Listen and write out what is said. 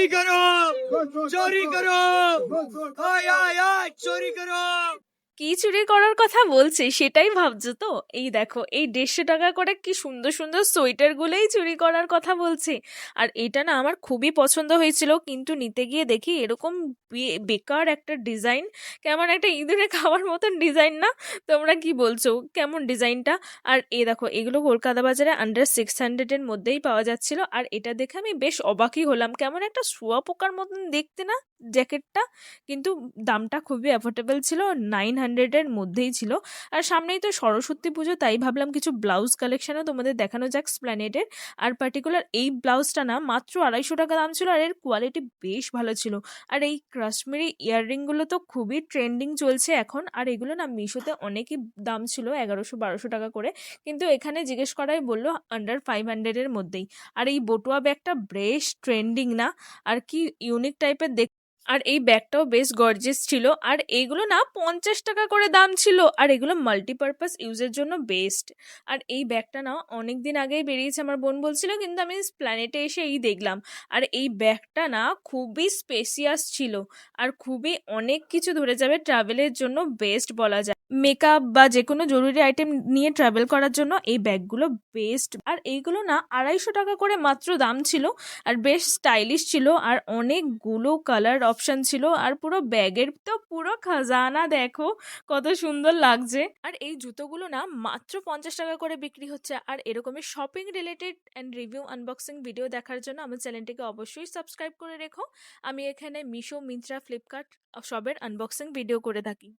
चोरी करो, चोरी करो, आय आय आय चोरी करो। কি চুরি করার কথা বলছে সেটাই ভাবছো তো? এই দেখো, এই 150 টাকা করে কি সুন্দর সুন্দর সোয়েটার গুলোই চুরি করার কথা বলছে। আর এটা না আমার খুবই পছন্দ হয়েছিল, কিন্তু নিতে গিয়ে দেখি এরকম বেকার একটা ডিজাইন, কেমন একটা ইঁদুরে খাওয়ার মতন ডিজাইন না? তোমরা কি বলছো, কেমন ডিজাইনটা? আর এই দেখো, এগুলো কলকাতা বাজারে আন্ডার 600-এর মধ্যেই পাওয়া যাচ্ছিল। আর এটা দেখে আমি বেশ অবাকই হলাম, কেমন একটা শুঁয়াপোকার মতন দেখতে না জ্যাকেটটা? কিন্তু দামটা খুবই অ্যাফোর্ডেবল ছিল, 900-এর মধ্যেই ছিল। আর সামনেই তো সরস্বতী পুজো, তাই ভাবলাম কিছু ব্লাউজ কালেকশনও তোমাদের দেখানো যাক স্প্ল্যানেডের। আর পার্টিকুলার এই ব্লাউজটা না মাত্র 250 টাকা দাম ছিল, আর এর কোয়ালিটি বেশ ভালো ছিল। আর এই কাশ্মীরি ইয়াররিংগুলো তো খুবই ট্রেন্ডিং চলছে এখন, আর এগুলো না মিশোতে অনেকই দাম ছিল, 1100-1200 টাকা করে, কিন্তু এখানে জিজ্ঞেস করাই বললো আন্ডার 500-এর মধ্যেই। আর এই বটুয়া ব্যাগটা বেশ ট্রেন্ডিং না? আর কি ইউনিক টাইপের দেখ। আর এই ব্যাগটাও বেশ গর্জিয়াস ছিল, আর এইগুলো না 50 টাকা করে দাম ছিল, আর এগুলো মাল্টিপারপাস ইউজের জন্য বেস্ট। আর এই ব্যাগটা না অনেক দিন আগেই বেরিয়েছে, আমার বোন বলছিল, কিন্তু আমি প্ল্যানেটে এসে এই দেখলাম। আর এই ব্যাগটা না খুবই স্পেসিয়াস ছিল, আর খুবই অনেক কিছু ধরে যাবে, ট্রাভেলের জন্য বেস্ট বলা যায়। মেকআপ বা যে কোনো জরুরি আইটেম নিয়ে ট্রাভেল করার জন্য এই ব্যাগগুলো বেস্ট। আর এইগুলো না 250 টাকা করে মাত্র দাম ছিল, আর বেশ স্টাইলিশ ছিল, আর অনেকগুলো কালার অপশন ছিল, আর পুরো ব্যাগের তো পুরো খাজানা দেখো, কত সুন্দর লাগছে। আর এই জুতোগুলো না মাত্র 50 টাকা করে বিক্রি হচ্ছে। আর এরকমই shopping related and review unboxing video দেখার জন্য আমার চ্যানেলটিকে অবশ্যই সাবস্ক্রাইব করে রেখো। আমি এখানে মিশো, মিন্ত্রা, ফ্লিপকার্ট সবের আনবক্সিং ভিডিও করে থাকি।